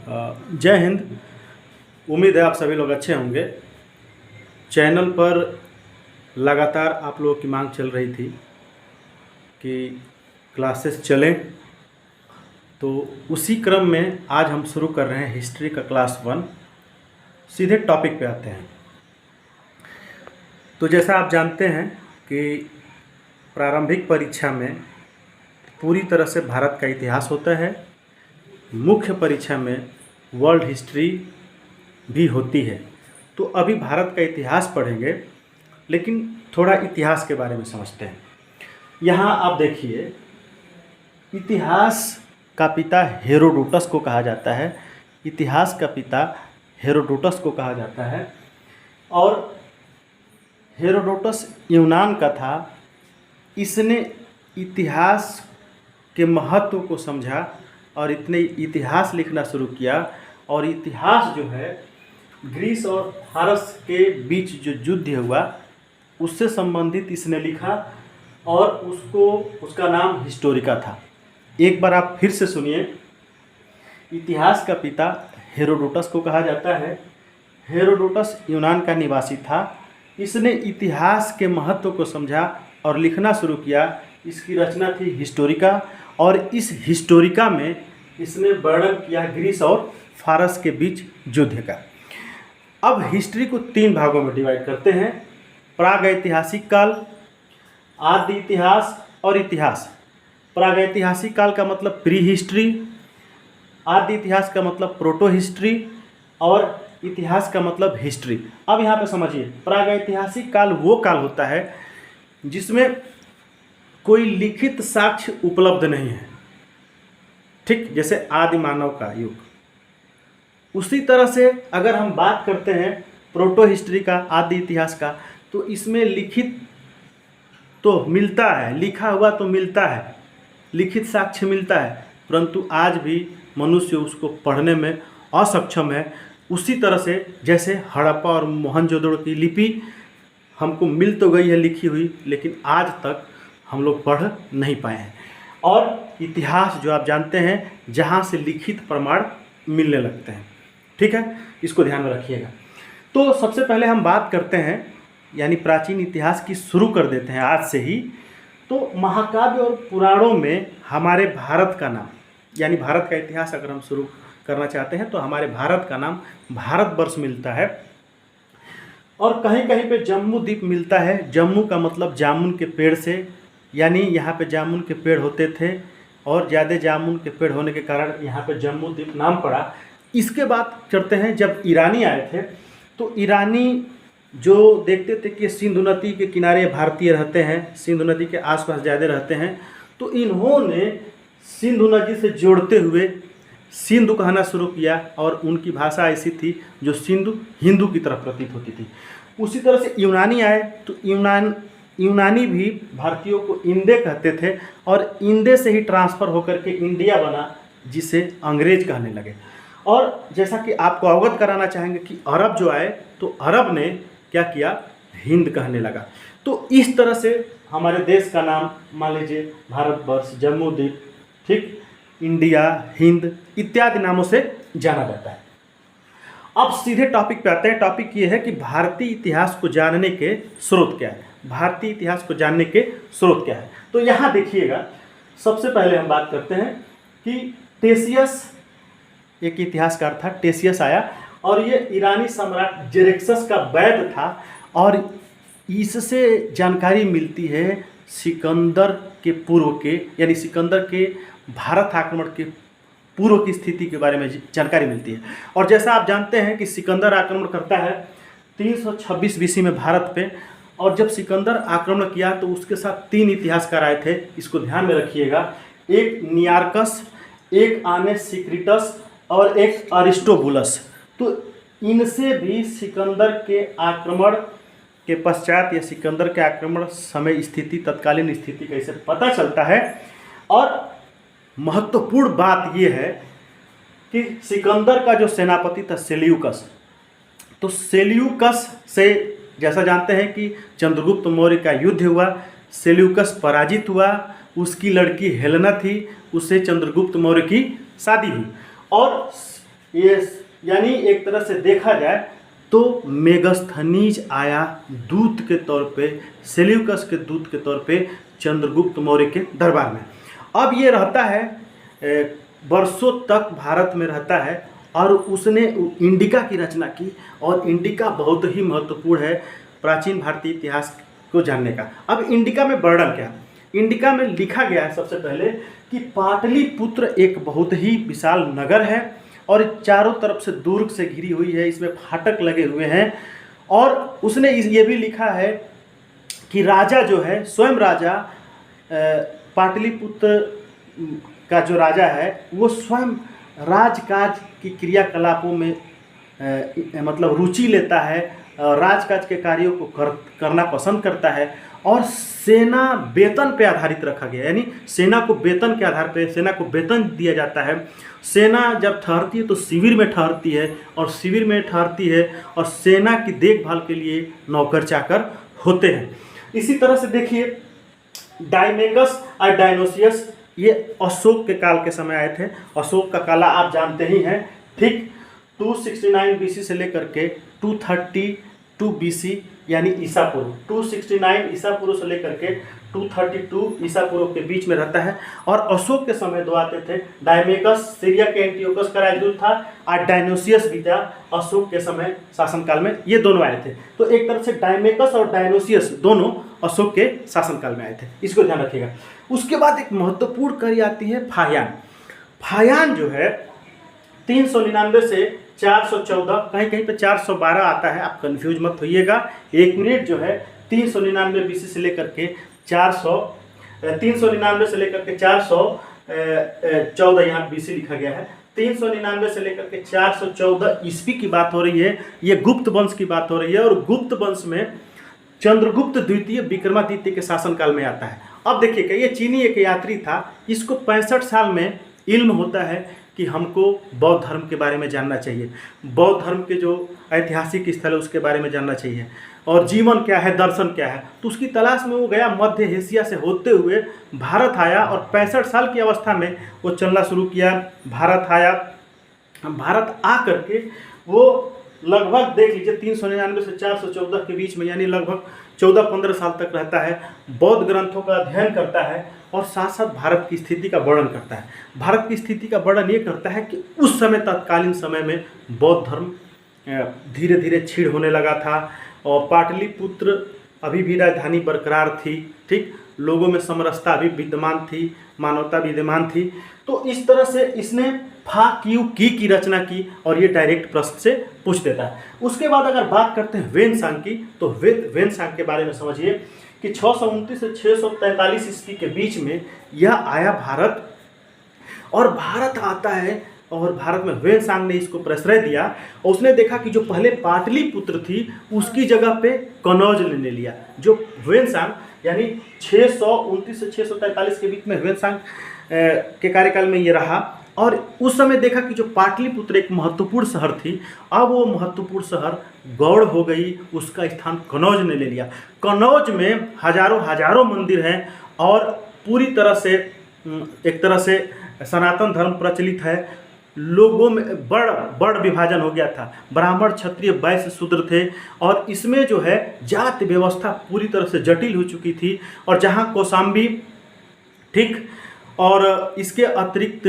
जय हिंद। उम्मीद है आप सभी लोग अच्छे होंगे। चैनल पर लगातार आप लोगों की मांग चल रही थी कि क्लासेस चलें, तो उसी क्रम में आज हम शुरू कर रहे हैं हिस्ट्री का क्लास 1। सीधे टॉपिक पे आते हैं। तो जैसा आप जानते हैं कि प्रारंभिक परीक्षा में पूरी तरह से भारत का इतिहास होता है, मुख्य परीक्षा में वर्ल्ड हिस्ट्री भी होती है। तो अभी भारत का इतिहास पढ़ेंगे, लेकिन थोड़ा इतिहास के बारे में समझते हैं। यहाँ आप देखिए, इतिहास का पिता हेरोडोटस को कहा जाता है। इतिहास का पिता हेरोडोटस को कहा जाता है और हेरोडोटस यूनान का था। इसने इतिहास के महत्व को समझा और इतने इतिहास लिखना शुरू किया। और इतिहास जो है, ग्रीस और फारस के बीच जो युद्ध हुआ उससे संबंधित इसने लिखा और उसका नाम हिस्टोरिका था। एक बार आप फिर से सुनिए, इतिहास का पिता हेरोडोटस को कहा जाता है। हेरोडोटस यूनान का निवासी था। इसने इतिहास के महत्व को समझा और लिखना शुरू किया। इसकी रचना थी हिस्टोरिका और इस हिस्टोरिका में इसने वर्णन किया ग्रीस और फारस के बीच युद्ध का। अब हिस्ट्री को 3 भागों में डिवाइड करते हैं: प्रागैतिहासिक काल, आदि इतिहास और इतिहास। प्रागैतिहासिक काल का मतलब प्री हिस्ट्री, आदि इतिहास का मतलब प्रोटो हिस्ट्री और इतिहास का मतलब हिस्ट्री। अब यहाँ पे समझिए, प्रागैतिहासिक काल वो काल होता है जिसमें कोई लिखित साक्ष्य उपलब्ध नहीं है, ठीक जैसे आदि मानव का युग। उसी तरह से अगर हम बात करते हैं प्रोटो हिस्ट्री का, आदि इतिहास का, तो इसमें लिखित तो मिलता है, लिखा हुआ तो मिलता है, लिखित साक्ष्य मिलता है, परंतु आज भी मनुष्य उसको पढ़ने में असक्षम है। उसी तरह से जैसे हड़प्पा और मोहनजोदड़ो की लिपि हमको मिल तो गई है लिखी हुई, लेकिन आज तक हम लोग पढ़ नहीं पाए हैं। और इतिहास जो आप जानते हैं, जहाँ से लिखित प्रमाण मिलने लगते हैं, ठीक है, इसको ध्यान में रखिएगा। तो सबसे पहले हम बात करते हैं, यानी प्राचीन इतिहास की शुरू कर देते हैं आज से ही। तो महाकाव्य और पुराणों में हमारे भारत का नाम, यानी भारत का इतिहास अगर हम शुरू करना चाहते हैं तो हमारे भारत का नाम भारतवर्ष मिलता है। और कहीं कहीं पे जम्मू द्वीप मिलता है। जम्मू का मतलब जामुन के पेड़ से, यानी यहाँ पे जामुन के पेड़ होते थे और ज़्यादा जामुन के पेड़ होने के कारण यहाँ पे जम्मू द्वीप नाम पड़ा। इसके बाद करते हैं, जब ईरानी आए थे तो ईरानी जो देखते थे कि सिंधु नदी के किनारे भारतीय रहते हैं, सिंधु नदी के आसपास ज़्यादा रहते हैं, तो इन्होंने सिंधु नदी से जोड़ते हुए सिंधु कहना शुरू किया और उनकी भाषा ऐसी थी जो सिंधु हिंदू की तरफ प्रतीत होती थी। उसी तरह से यूनानी आए तो यूनानी भी भारतीयों को इंदे कहते थे और इंदे से ही ट्रांसफ़र होकर के इंडिया बना, जिसे अंग्रेज कहने लगे। और जैसा कि आपको अवगत कराना चाहेंगे कि अरब जो आए तो अरब ने क्या किया, हिंद कहने लगा। तो इस तरह से हमारे देश का नाम मान लीजिए भारतवर्ष, जम्मू द्वीप, ठीक, इंडिया, हिंद इत्यादि नामों से जाना जाता है। अब सीधे टॉपिक पे आते हैं। टॉपिक ये है कि भारतीय इतिहास को जानने के स्रोत क्या है। भारतीय इतिहास को जानने के स्रोत क्या है, तो यहाँ देखिएगा, सबसे पहले हम बात करते हैं कि टेसियस, एक इतिहासकार था, टेसियस आया और ये ईरानी सम्राट जेरेक्सस का वैद्य था और इससे जानकारी मिलती है सिकंदर के पूर्व के, यानी सिकंदर के भारत आक्रमण के पूर्व की स्थिति के बारे में जानकारी मिलती है। और जैसा आप जानते हैं कि सिकंदर आक्रमण करता है 326 BC में भारत पे, और जब सिकंदर आक्रमण किया तो उसके साथ 3 इतिहासकार आए थे, इसको ध्यान में रखिएगा। एक नियार्कस, एक आनेस सिक्रिटस और एक अरिस्टोबुलस। तो इनसे भी सिकंदर के आक्रमण के पश्चात या सिकंदर के आक्रमण समय स्थिति, तत्कालीन स्थिति कैसे पता चलता है। और महत्वपूर्ण बात यह है कि सिकंदर का जो सेनापति था सेल्यूकस, तो सेल्यूकस से जैसा जानते हैं कि चंद्रगुप्त मौर्य का युद्ध हुआ, सेल्यूकस पराजित हुआ, उसकी लड़की हेलेना थी, उससे चंद्रगुप्त मौर्य की शादी हुई और ये यानी एक तरह से देखा जाए तो मेगस्थनीज आया दूत के तौर पे, सेल्यूकस के दूत के तौर पे चंद्रगुप्त मौर्य के दरबार में। अब ये रहता है वर्षों तक भारत में रहता है और उसने इंडिका की रचना की, और इंडिका बहुत ही महत्वपूर्ण है प्राचीन भारतीय इतिहास को जानने का। अब इंडिका में वर्णन क्या, इंडिका में लिखा गया है सबसे पहले कि पाटलिपुत्र एक बहुत ही विशाल नगर है और चारों तरफ से दुर्ग से घिरी हुई है, इसमें फाटक लगे हुए हैं। और उसने ये भी लिखा है कि राजा जो है, स्वयं राजा पाटलिपुत्र का जो राजा है वो स्वयं राजकाज की क्रियाकलापों में मतलब रुचि लेता है, राजकाज के कार्यों को करना पसंद करता है। और सेना वेतन पे आधारित रखा गया, यानी सेना को वेतन के आधार पे सेना को वेतन दिया जाता है। सेना जब ठहरती है तो शिविर में ठहरती है, और शिविर में ठहरती है और सेना की देखभाल के लिए नौकर चाकर होते हैं। इसी तरह से देखिए डायमेकस और डायनोसियस ये अशोक के काल के समय आए थे। अशोक का काला आप जानते ही हैं, ठीक। 269 बीसी से लेकर के 232 बीसी यानी ईसा पूर्व, 269 ईसा पूर्व से लेकर के 232 ईसा पूर्व के बीच में रहता है। और अशोक के समय दो आते थे, डायमेकस सीरिया के एंटियोकस का राजदूत था और डायनोसियस भी था अशोक के समय शासनकाल में, ये दोनों आए थे। तो एक तरह से डायमेकस और डायनोसियस दोनों अशोक के शासनकाल में आए थे, इसको ध्यान रखिएगा। उसके बाद एक महत्वपूर्ण कड़ी आती है फायान। फायान जो है 399 से 414, कहीं कहीं पे 412 आता है, आप कंफ्यूज मत होइएगा। एक मिनट जो है 399 बीसी से लेकर के 399 से लेकर के 414 यहाँ बीसी लिखा गया है। 399 से लेकर के 414 ईस्वी की बात हो रही है, ये गुप्त वंश की बात हो रही है। और गुप्त वंश में चंद्रगुप्त द्वितीय विक्रमादित्य के शासनकाल में आता है। अब देखिएगा, ये चीनी एक यात्री था, इसको 65 साल में इल्म होता है कि हमको बौद्ध धर्म के बारे में जानना चाहिए, बौद्ध धर्म के जो ऐतिहासिक स्थल है उसके बारे में जानना चाहिए, और जीवन क्या है, दर्शन क्या है। तो उसकी तलाश में वो गया, मध्य एशिया से होते हुए भारत आया और 65 साल की अवस्था में वो चलना शुरू किया। भारत आया, भारत आ करके वो लगभग देख लीजिए 399 से 414 के बीच में, यानी लगभग 14-15 साल तक रहता है। बौद्ध ग्रंथों का अध्ययन करता है और साथ साथ भारत की स्थिति का वर्णन करता है। भारत की स्थिति का वर्णन ये करता है कि उस समय तत्कालीन समय में बौद्ध धर्म धीरे धीरे क्षीण होने लगा था, और पाटलिपुत्र अभी भी राजधानी बरकरार थी, ठीक, लोगों में समरसता अभी विद्यमान थी, मानवता विद्यमान थी। तो इस तरह से इसने फा क्यू की रचना की, और ये डायरेक्ट प्रश्न से पूछ देता है। उसके बाद अगर बात करते हैं वेनसांग की, तो वेनसांग के बारे में समझिए कि 629 से 643 ईस्वी के बीच में यह आया भारत, और भारत आता है और भारत में वेनसांग ने इसको प्रश्रय दिया, और उसने देखा कि जो पहले पाटलिपुत्र थी उसकी जगह पे कनौज ने लिया। जो वेनसांग यानी 629 से 643 के बीच में वेनसांग के कार्यकाल में ये रहा, और उस समय देखा कि जो पाटलिपुत्र एक महत्वपूर्ण शहर थी, अब वो महत्वपूर्ण शहर गौड़ हो गई, उसका स्थान कनौज ने ले लिया। कनौज में हजारों मंदिर हैं, और पूरी तरह से एक तरह से सनातन धर्म प्रचलित है। लोगों में बड़ विभाजन हो गया था, ब्राह्मण क्षत्रिय वैश्य शूद्र थे, और इसमें जो है जाति व्यवस्था पूरी तरह से जटिल हो चुकी थी। और जहाँ कौशाम्बी, ठीक, और इसके अतिरिक्त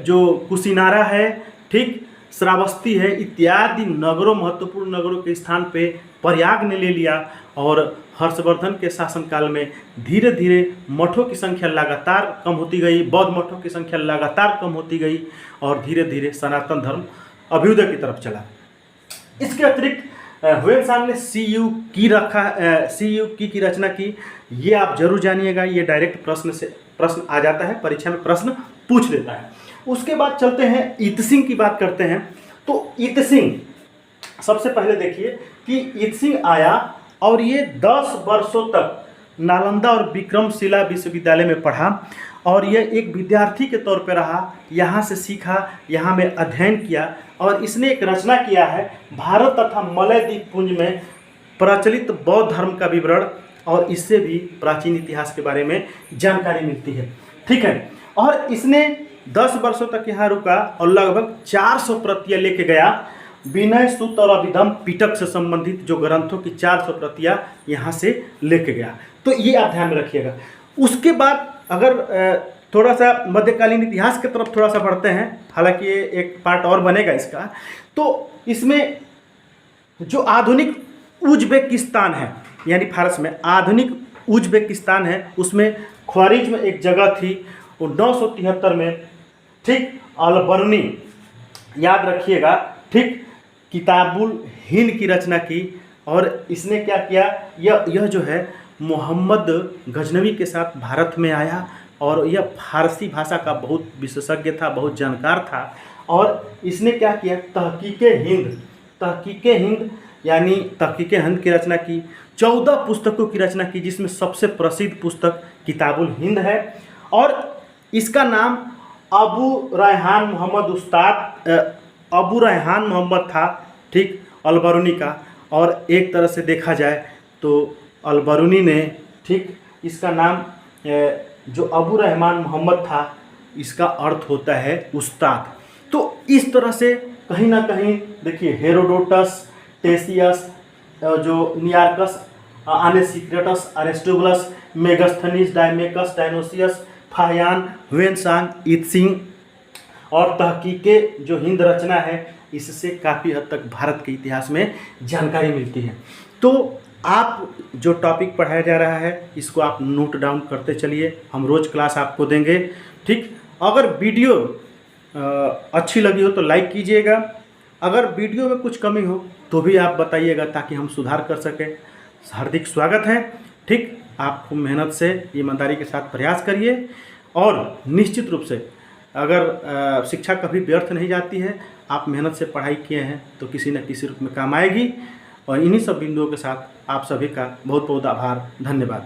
जो कुशीनारा है, ठीक, श्रावस्ती है, इत्यादि नगरों, महत्वपूर्ण नगरों के स्थान पे प्रयाग ने ले लिया। और हर्षवर्धन के शासनकाल में धीरे धीरे मठों की संख्या लगातार कम होती गई, बौद्ध मठों की संख्या लगातार कम होती गई, और धीरे धीरे सनातन धर्म अभ्युदय की तरफ चला। इसके अतिरिक्त वेनसांग ने सीयू की रचना की, ये आप जरूर जानिएगा, ये डायरेक्ट प्रश्न आ जाता है, परीक्षा में प्रश्न पूछ लेता है। उसके बाद चलते हैं ईतसिंह की बात करते हैं। तो ईतसिंह सबसे पहले देखिए कि ईतसिंह आया, और ये 10 वर्षों तक नालंदा और विक्रमशिला विश्वविद्यालय में पढ़ा, और यह एक विद्यार्थी के तौर पर रहा, यहाँ से सीखा, यहाँ में अध्ययन किया। और इसने एक रचना किया है भारत तथा मलय द्वीपपुंज में प्रचलित बौद्ध धर्म का विवरण, और इससे भी प्राचीन इतिहास के बारे में जानकारी मिलती है, ठीक है। और इसने 10 वर्षों तक यहाँ रुका और लगभग 400 प्रतियां लेके गया। विनय सूत्र और अभिधम पिटक से संबंधित जो ग्रंथों की 400 प्रतियां यहाँ से लेके गया। तो ये आप ध्यान में रखिएगा। उसके बाद अगर थोड़ा सा मध्यकालीन इतिहास की तरफ थोड़ा सा बढ़ते हैं, हालांकि ये एक पार्ट और बनेगा इसका, तो इसमें जो आधुनिक उज्बेकिस्तान है, यानी फारस में आधुनिक उज्बेकिस्तान है, उसमें ख्वारिज़्म एक जगह थी, वो 973 में, ठीक, अलबरूनी, याद रखिएगा, ठीक, किताबुल हिंद की रचना की। और इसने क्या किया, यह जो है मोहम्मद गजनवी के साथ भारत में आया और यह फारसी भाषा का बहुत विशेषज्ञ था, बहुत जानकार था। और इसने क्या किया, तहकीके हिंद यानी तहकीके हिंद की रचना की। 14 पुस्तकों की रचना की, जिसमें सबसे प्रसिद्ध पुस्तक किताबुल हिंद है। और इसका नाम अबू रैहान मोहम्मद था, ठीक, अलबरूनी का। और एक तरह से देखा जाए तो अलबरूनी ने, ठीक, इसका नाम जो अबू रहमान मोहम्मद था, इसका अर्थ होता है उस्ताद। तो इस तरह से कहीं ना कहीं देखिए, हेरोडोटस, टेसियस, जो नियार्कस, आनेसिक्रेटस, Aristobulus, Megasthenes, डायमेकस, Dionysius, Fahien, Hiuen Tsang, Itsing और तहकीके जो हिंद रचना है, इससे काफ़ी हद तक भारत के इतिहास में जानकारी मिलती है। तो आप जो टॉपिक पढ़ाया जा रहा है, इसको आप नोट डाउन करते चलिए, हम रोज़ क्लास आपको देंगे, ठीक। अगर वीडियो अच्छी लगी हो तो लाइक कीजिएगा, अगर वीडियो में कुछ कमी हो तो भी आप बताइएगा ताकि हम सुधार कर सकें। हार्दिक स्वागत है, ठीक। आप मेहनत से, ईमानदारी के साथ प्रयास करिए और निश्चित रूप से अगर शिक्षा कभी व्यर्थ नहीं जाती है, आप मेहनत से पढ़ाई किए हैं तो किसी न किसी रूप में काम आएगी। और इन्हीं सब बिंदुओं के साथ आप सभी का बहुत बहुत आभार, धन्यवाद।